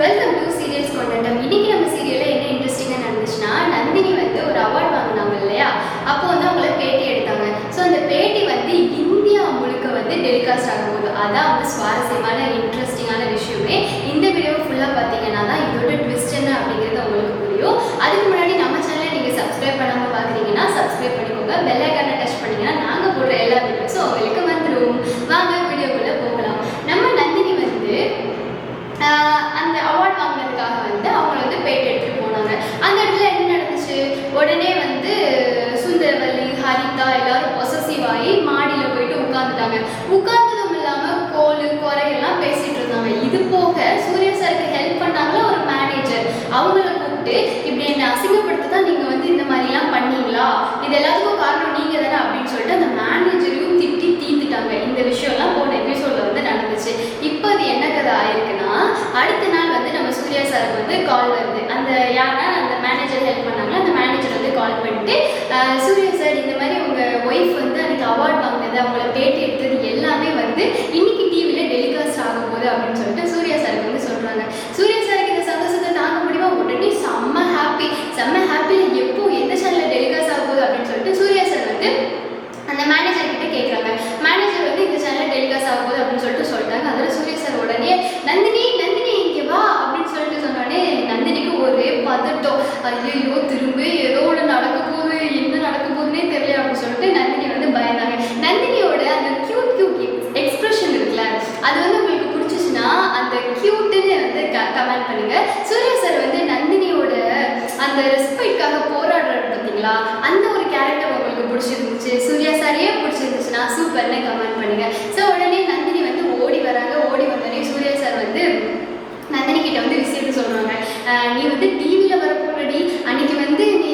Welcome to serials கொண்டாட்டம். இன்னைக்கு நம்ம சீரியல்ல என்ன இன்ட்ரெஸ்டிங்காக நடந்துச்சுன்னா, நந்தினி வந்து ஒரு அவார்ட் வாங்கினாங்க இல்லையா, அப்போ வந்து அவங்கள பேட்டி எடுத்தாங்க. ஸோ அந்த பேட்டி வந்து இந்தியா முழுக்க வந்து டெலிகாஸ்ட் ஆகும் போது அதான் வந்து சுவாரஸ்யமான இன்ட்ரெஸ்டிங்கான விஷயமே. இந்த வீடியோ ஃபுல்லாக பார்த்தீங்கன்னா தான் இதோட ட்விஸ்ட் என்ன அப்படிங்கிறது உங்களுக்கு புரியும். அதுக்கு முன்னாடி நம்ம சேனலை நீங்கள் சப்ஸ்கிரைப் பண்ணாமல் பார்க்குறீங்கன்னா சப்ஸ்கிரைப் பண்ணிக்கோங்க. பெல் ஐக்கானை டச் பண்ணிங்கன்னா நாங்கள் போடுற எல்லா வீடியோஸும் உங்களுக்கு வந்துடும். வாங்க வீடியோக்குள்ளே போகலாம். நம்ம நந்தினி வந்து அந்த அவார்ட் வாங்கினதுக்காக வந்து அவங்க வந்து பேட்டி எடுத்துட்டு போனாங்க. அந்த இடத்துல என்ன நடந்துச்சு, உடனே வந்து சுந்தரவல்லி, ஹரிதா எல்லாரும் பொசசிவ் ஆகி மாடியில் போயிட்டு உட்காந்துட்டாங்க. உட்கார்ந்ததும் இல்லாமல் குறையெல்லாம் பேசிட்டு இருந்தாங்க. இது போக சூர்யா சாருக்கு ஹெல்ப் பண்ணாங்களா ஒரு மேனேஜர், அவங்கள கூப்பிட்டு இப்படி என்னை அசிங்கப்படுத்தி தான் நீங்கள் வந்து இந்த மாதிரிலாம் பண்ணீங்களா, இது எல்லாத்துக்கும் காரணம் நீங்கள் தானே அப்படின்னு சொல்லிட்டு அந்த மேனேஜரையும் திட்டி தீர்த்துட்டாங்க. இந்த விஷயம்லாம் போன எபிசோடில் வந்து நடந்துச்சு. இப்போ அது என்ன கதை ஆயிருக்குன்னா, அடுத்த நாள் வந்து நம்ம சூர்யா சாருக்கு வந்து கால் வருது. அந்த யாரா அந்த மேனேஜர் ஹெல்ப் பண்ணாங்களோ அந்த மேனேஜர் வந்து கால் பண்ணிட்டு, சூர்யா சார் இந்த மாதிரி உங்கள் ஒய்ஃப் வந்து அன்றைக்கி அவார்ட் வாங்கினது, அவங்கள பேட்டி எடுத்தது எல்லாமே வந்து இன்னைக்கு டிவியில் டெலிகாஸ்ட் ஆகும் போது அப்படின்னு சொல்லிட்டு சூர்யா சாருக்கு வந்து சொல்கிறாங்க. சூர்யா சாருக்கு இந்த சந்தோஷத்தை தாங்க முடியுமா, உடனே செம்ம ஹாப்பியில் எப்போ எந்த சேனலில் டெலிகாஸ்ட் ஆகும் போது அப்படின்னு சொல்லிட்டு சூர்யா சார் வந்து அந்த மேனேஜர் கிட்ட கேட்குறாங்க. மேனேஜர் வந்து இந்த சேனல் டெலிகாஸ்ட் ஆகும் போது அப்படின்னு சொல்லிட்டாங்க. அதில் சூர்யா சார் உடனே நந்தினி இங்கே வா அப்படின்னு சொல்லிட்டு சொன்னோடனே நந்தினிக்கு ஒரே பதட்டம். ஐயோ திரும்ப ஏதோ ஒன்று நடக்க போகுது, என்ன நடக்க போகுதுன்னே தெரியல அப்படின்னு சொல்லிட்டு நந்தினி வந்து பயந்தாங்க. நந்தினியோட அந்த கியூட் எக்ஸ்பிரஷன் இருக்குல்ல, அது வந்து உங்களுக்கு பிடிச்சிச்சுன்னா அந்த கியூட்டுன்னு வந்து கமெண்ட் பண்ணுங்க. சூர்யா சார் வந்து நந்தினியோட அந்த ரெஸ்பெக்ட்காக போராடுறாரு பார்த்தீங்களா, அந்த ஒரு கேரக்டர் உங்களுக்கு பிடிச்சிருந்துச்சு, சூர்யா சாரையே பிடிச்சிருந்துச்சுன்னா சூப்பர்னு கமெண்ட் பண்ணுங்க. ஸோ உடனே நந்தினி வந்து ஓடி வராங்க. ஓடி வந்தோடனே சூர்யா சார் வந்து நந்தினி கிட்ட வந்து விஷயத்தை சொல்கிறாங்க. நீ வந்து டிவியில் வரப்போறடி, அன்னைக்கு வந்து நீ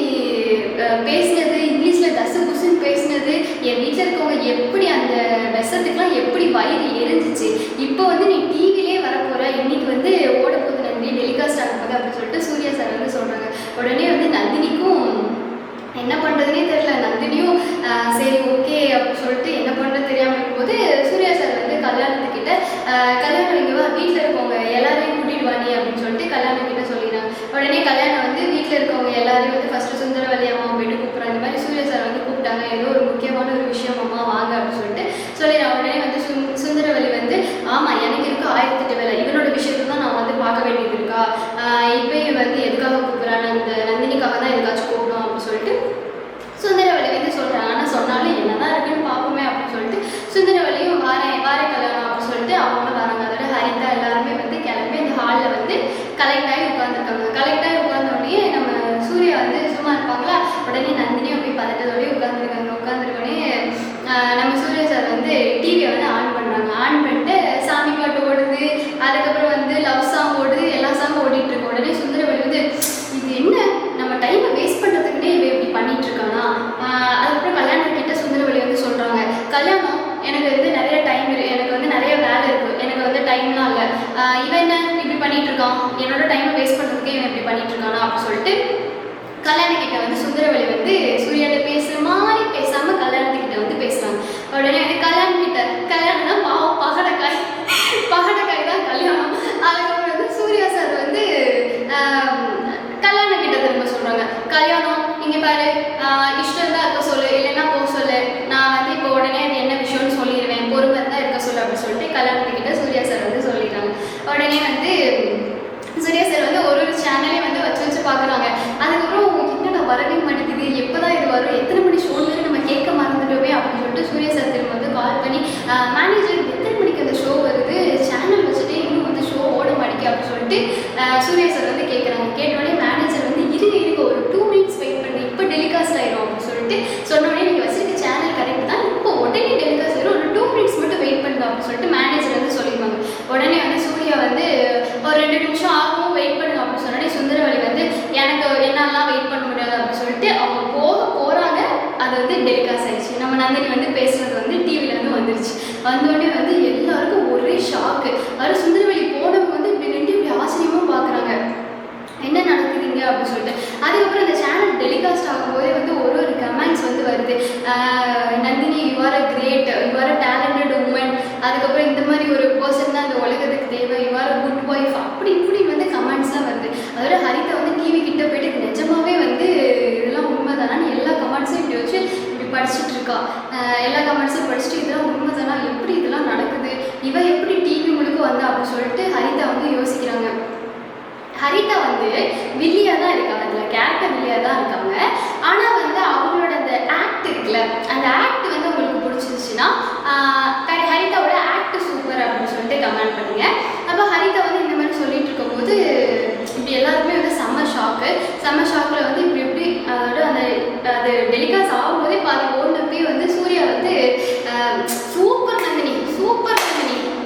பேசினது இங்கிலீஷில் தசு புசுன்னு பேசினது என் வீட்டில் இருக்கவங்க எப்படி அந்த விஷத்துக்குலாம் எப்படி வயிறு எரிஞ்சிச்சு, இப்போ வந்து நீ டிவிலே வரப்போற, இன்னைக்கு வந்து ஓட போகுது நந்தினி, டெலிகாஸ்ட் ஆக போகுது அப்படின்னு சொல்லிட்டு சூர்யா சார் வந்து சொல்கிறாங்க. உடனே வந்து நந்தினிக்கும் என்ன பண்ணுறதுனே தெரியல. நந்தினியும் சரி ஓகே அப்படின்னு சொல்லிட்டு என்ன பண்ணுறது தெரியாமல் இருக்கும்போது சூர்யா சார் வந்து கல்யாணத்துக்கிட்ட கல்யாணம் இங்கேவா வீட்டில் இருக்கவங்க எல்லாரையும் கூட்டிட்டு வாணி அப்படின்னு சொல்லிட்டு கல்யாணத்துக்கிட்ட சொல்லிடுறாங்க. உடனே கல்யாணம் வந்து வீட்டில் இருக்கவங்க எல்லாரையும் வந்து ஃபஸ்ட்டு சுந்தரவல்லி அம்மா போயிட்டு கூப்பிட்றாங்க. இந்த மாதிரி சூர்யா சார் வந்து கூப்பிட்டாங்க, ஏதோ ஒரு முக்கியமான ஒரு விஷயம் அம்மா வாங்க அப்படின்னு சொல்லிட்டு சொல்லிடுறாங்க. உடனே வந்து சுந்தரவல்லி வந்து ஆமாம் எனக்கு இருக்கு 1008 வேலை, இவனோட விஷயத்தை தான் நான் வந்து பார்க்க வேண்டியது இருக்கா, இப்போயும் வந்து எதுக்காக கூப்பிட்றாங்க, அந்த நந்தினிக்காக தான் எதுக்காச்சும் கூப்பிடும் அப்படின்னு சொல்லிட்டு சுந்தரவல்லி வந்து சொல்கிறாங்க. ஆனால் சொன்னாலும் என்னதான் இருக்குன்னு பார்ப்போமே அப்படின்னு சொல்லிட்டு சுந்தரவல்லியும் வார கல்யாணம் அப்படின்னு சொல்லிட்டு அவங்களும் வராங்க. அதோட ஹரிதா எல்லாருமே வந்து கிளம்பி இந்த ஹாலில் வந்து கலெக்ட் ஆகி உட்காந்துருக்காங்க. கலெக்ட் ஆகி உட்காந்தோடனே நம்ம சூர்யா வந்து சும்மா இருப்பாங்களா, உடனே நந்தினியும் போய் பதட்டத்தோடய உட்காந்துருக்காங்க. உட்காந்துருக்கோடனே நம்ம சூர்யா சார் வந்து டிவியை வந்து ஆன் பண்ணுறாங்க. ஆன் பண்ணிட்டு சாமி பாட்டு ஓடுது, அதுக்கப்புறம் வந்து லவ் சாங் ஓடுது, எல்லா சாங்கும் ஓடிட்டு இருக்கு. உடனே சுந்தரவல்லி வந்து இது என்ன நம்ம டைமை வேஸ்ட் பண்ணுறதுக்குன்னே இவ இப்படி பண்ணிட்டு இருக்கானா. அதுக்கப்புறம் கல்யாணம் கிட்ட சுந்தரவல்லி வந்து சொல்கிறாங்க, கல்யாணம் எனக்கு வந்து நிறைய டைம் இருக்குது, எனக்கு வந்து நிறைய வேலை இருக்குது, எனக்கு வந்து டைம்லாம் இல்லை, இவன் என்ன இப்படி பண்ணிட்டு இருக்கான், என்னோட டைமை வேஸ்ட் பண்ணுறதுக்கே இவன் இப்படி பண்ணிட்டு இருக்கானா அப்படின்னு சொல்லிட்டு கல்யாணக்கிட்ட வந்து சுந்தரவல்லி வந்து சூர்யாட்ட பேசுகிற மாதிரி பேசாமல் கல்யாணத்துக்கிட்ட வந்து பேசுகிறாங்க. உடனே வந்து கல்யாணம்னா பாவம் பகடக்காய் தான் கல்யாணம். அதுக்கப்புறம் வந்து சூர்யா சார் வந்து கல்யாணக்கிட்ட திரும்ப சொல்கிறாங்க, கல்யாணம் இங்கே பாரு, இஷ்டம் தான் இருக்க சொல்லு, இல்லைன்னா போக சொல்லு, நான் வந்து இப்போ உடனே அது என்ன விஷயம்னு சொல்லிடுவேன், பொறுமை தான் இருக்க சொல்லு அப்படின்னு சொல்லிட்டு கல்யாணத்துக்கிட்ட சூர்யா சார் வந்து சொல்லிடுறாங்க. உடனே வந்து சூர்யா சார் வந்து ஒரு சேனலே வந்து வச்சு பார்க்குறாங்க. அதுக்கப்புறம் என்னடா வரவே மாட்டேங்குது, எப்போ தான் இது வரும், எத்தனை மணி ஷோன்னு நம்ம கேட்க மறந்துட்டோமே அப்படின்னு சொல்லிட்டு சூர்யா சார் திரும்ப வந்து கால் பண்ணி மேனேஜர் எத்தனை மணிக்கு அந்த ஷோ வருது, சேனல் வச்சுட்டு இன்னும் வந்து ஷோ ஓட மாட்டேங்க அப்படின்னு சொல்லிட்டு சூர்யா சார் வந்து கேட்குறாங்க. கேட்டோடனே மேனேஜர் வந்து இருக்க ஒரு 2 மினிட்ஸ் வெயிட் பண்ணி இப்போ டெலிகாஸ்ட் ஆயிடும் அப்படின்னு சொல்லிட்டு சொன்னோடனே நீங்கள் வச்சுருக்க சேனல் கரெக்ட் தான், இப்போ உடனே டெலிகாஸ்ட் ஆயிடும், ஒரு 2 மினிட்ஸ் மட்டும் வெயிட் பண்ணுங்க அப்படின்னு சொல்லிட்டு மேனேஜர் வந்து சொல்லிடுவாங்க. உடனே வந்து சூர்யா வந்து ஒரு 2 நிமிஷம் ஆகும் வெயிட் பண்ணுங்க அப்படின்னு சொன்னோடனே சுந்தரவல்லி வந்து எனக்கு என்னெல்லாம் வெயிட் பண்ண முடியாது அப்படின்னு சொல்லிட்டு அவங்க போகிறாங்க. அது வந்து டெலிகாஸ்ட் ஆயிடுச்சு. நம்ம நந்தினி வந்து பேசுறது வந்து டிவியில் வந்து வந்துருச்சு. வந்தோடனே வந்து எல்லாருக்கும் ஒரே ஷாக்கு. அது சுந்தரவல்லி போனவங்க வந்து இப்படி நின்று இப்படி ஆச்சரியமாக பார்க்குறாங்க, என்ன நடக்குதுங்க அப்படின்னு சொல்லிட்டு. அதுக்கப்புறம் இந்த சேனல் டெலிகாஸ்ட் ஆகும்போதே வந்து ஒரு கமெண்ட்ஸ் வந்து வருது, Nandini you are a great, you are a talented woman, அதுக்கப்புறம் இந்த மாதிரி ஒரு பர்சன் தான் அந்த உலகத்துக்கு தேவை, you are a good wife, அப்படி இப்படி வந்து கமெண்ட் அப்படின்னு சொல்லிட்டு ஹரிதா வந்து யோசிக்கிறாங்க. ஹரிதா வந்து வில்லியா தான் இருக்காங்க, அதில் கேரக்டர் வில்லியா தான் இருக்காங்க. ஆனால் வந்து அவங்களோட அந்த ஆக்ட் இருக்குல்ல, அந்த ஆக்ட் வந்து உங்களுக்கு பிடிச்சிருச்சுன்னா ஹரிதாவோட ஆக்ட் சூப்பர் அப்படின்னு சொல்லிட்டு கமெண்ட் பண்ணுங்க. அப்போ ஹரிதா வந்து இந்த மாதிரி சொல்லிட்டு இருக்கும்போது இப்படி எல்லாருமே வந்து செம்ம ஷாக்கில் வந்து இப்படி அதோட அந்த அது டெலிகாஸ்ட் ஆகும்போதே பாதி ஓடுனப்பே வந்து சூர்யா வந்து சூப்பர் நந்தினி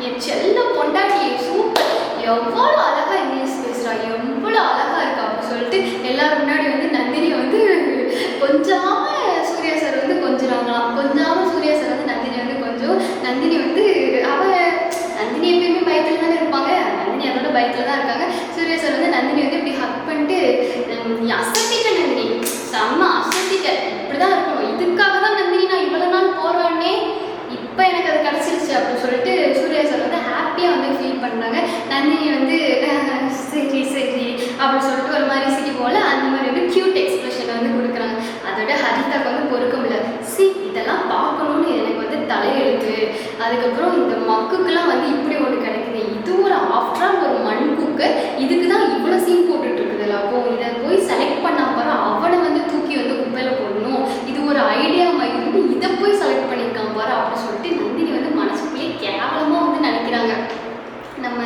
என் செல்ல பொண்டாட்டி சூப்பர், எவ்வளோ அழகா இங்கிலீஷ் பேசுகிறா, எவ்வளோ அழகா இருக்கா அப்படின்னு சொல்லிட்டு எல்லாரும் முன்னாடி வந்து நந்தினியை வந்து கொஞ்சாம சூர்யா சார் வந்து கொஞ்சிறாங்களாம். சூர்யா சார் வந்து நந்தினி வந்து கொஞ்சம் நந்தினி வந்து நந்தினி எப்பயுமே பயத்தில் தானே இருப்பாங்க, நந்தினி அதோட பயத்தில் தான் இருக்காங்க. சூர்யா சார் வந்து நந்தினி வந்து இப்படி ஹக் பண்ணிட்டு அசத்திட்ட நந்தினி செம்ம அசத்திட்ட, இப்படி தான் இருக்கணும், இதுக்காக தான் நந்தினி நான் இவ்வளோ நாள் போராடினே, இப்போ எனக்கு அது கிடச்சிருச்சு அப்படின்னு சொல்லிட்டு சூர்யா சார் வந்து ஹாப்பியாக வந்து ஃபீல் பண்ணாங்க. நந்தினி வந்து சரி அப்படின்னு சொல்லிட்டு ஒரு மாதிரி சிட்டி போல் அந்த மாதிரி வந்து க்யூட் எக்ஸ்பிரஷனை வந்து கொடுக்குறாங்க. அதோட ஹரிதாக்கு வந்து பொறுக்க முடியல, இதெல்லாம் பார்க்கணுன்னு எனக்கு வந்து தலையெழுத்து. அதுக்கப்புறம் இந்த மக்குக்கெல்லாம் வந்து இப்படி ஒன்று கிடைக்குது, இது ஒரு ஆஃப்டரால் ஒரு மண் குக்கர், இதுக்கு தான் இவ்வளோ சீன் போட்டுட்டு இருக்குதுல்ல, அப்போ இதை போய் செலக்ட் பண்ண அப்புறம் அவனை வந்து தூக்கி வந்து குப்பையில் போடணும், இது ஒரு ஐடியா மாதிரி இதை போய் செலக்ட் பண்ணியிருக்கான் பாரு அப்படின்னு சொல்லிட்டு நந்தினி வந்து மனசுக்குள்ளேயே கேவலமாக வந்து நினைக்கிறாங்க. நம்ம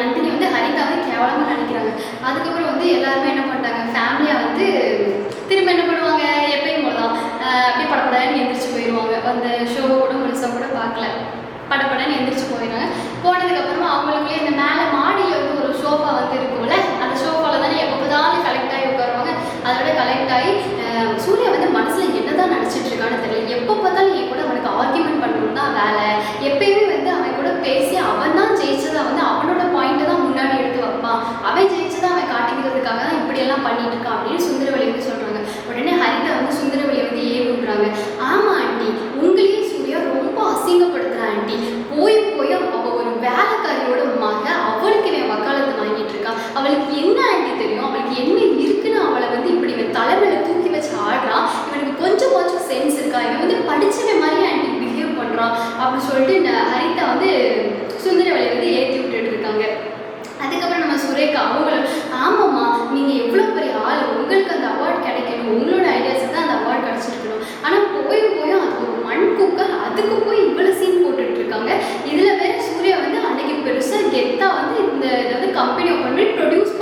நந்தினி வந்து ஹரிதாவை கேவலமாக நினைக்கிறாங்க. அதுக்கப்புறம் வந்து எல்லாருமே என்ன பண்ணிட்டாங்க, ஃபேமிலியாக வந்து திரும்ப என்ன பண்ணுவாங்க, எப்பயும் போல தான் அப்படியே படப்படன்னு எந்திரிச்சு போயிடுவாங்க. அந்த ஷோ கூட முழுசாக கூட பார்க்கல, படப்படன்னு எந்திரிச்சு போயிடுறாங்க. போனதுக்கப்புறமா அவங்களுக்குள்ளே இந்த மேலே மாடியில் வந்து ஒரு சோஃபா வந்து இருக்கும்ல, அந்த சோஃபாவில் தானே எப்போ பார்த்தாலும் கலெக்ட் ஆகி உட்காருவாங்க. அதோட கலெக்ட் ஆகி சூர்யா வந்து மனசில் என்ன தான் நினச்சிட்டு இருக்கான்னு தெரியல, எப்போ பார்த்தாலும் என் கூட அவனுக்கு ஆர்கியூமெண்ட் பண்ணணும் தான் வேலை, எப்பயுமே வந்து அவன் கூட பேசி அவன் தான் ஜெயிச்சதை வந்து அவனோட பாயிண்ட்டை தான் முன்னாடி எடுத்து வைப்பான், அவன் ஜெயிச்சதை அவன் காட்டிக்கிறதுக்காக தான் இப்படியெல்லாம் பண்ணிட்டு இருக்கான் அப்படின்னு சுந்தரவழி வந்து சொல்கிறாங்க. உடனே ஹரிதா வந்து சுந்தரவழியை வந்து விடுறாங்க. ஆமாம் ஆண்டி, உங்களையும் சூர்யா ரொம்ப அசிங்கப்படுத்துகிறா ஆண்டி, போய் அவள் ஒரு வேலைக்காரியோட மக, அவளுக்கு இவன் வக்காலத்து வாங்கிட்டு இருக்கான், அவளுக்கு என்ன ஆண்டி தெரியும், அவளுக்கு என்ன இருக்குன்னு அவளை வந்து இப்படி இவன் தலைமையில தூக்கி வச்சு ஆடுறான், இவனுக்கு கொஞ்சம் சென்ஸ் இருக்கா, இவன் வந்து படிச்சவன் மாதிரி ஆண்டி பிஹேவ் பண்ணுறான் அப்படின்னு சொல்லிட்டு ஹரிதா வந்து சுந்தரவழியை வந்து ஏற்றி விட்டுட்டு இருக்காங்க. அதுக்கப்புறம் நம்ம சுரேகா அவங்களும், ஆமாம்மா நீங்கள் எவ்வளோ பெரிய ஆள், உங்களுக்கு அந்த அவார்டு கிடைக்கணும், உங்களோட ஐடியாஸுக்கு தான் அந்த அவார்டு கிடச்சிருக்கணும், ஆனால் போய் அது ஒரு மண் குக்கர், அதுக்கு போய் இவ்வளோ சீன் போட்டுட்ருக்காங்க. இதில் வேறு சூர்யா வந்து அன்னைக்கு பெருசாக கெத்தாக வந்து இதை வந்து கம்பெனி ஓப்பன் பண்ணி ப்ரொடியூஸ்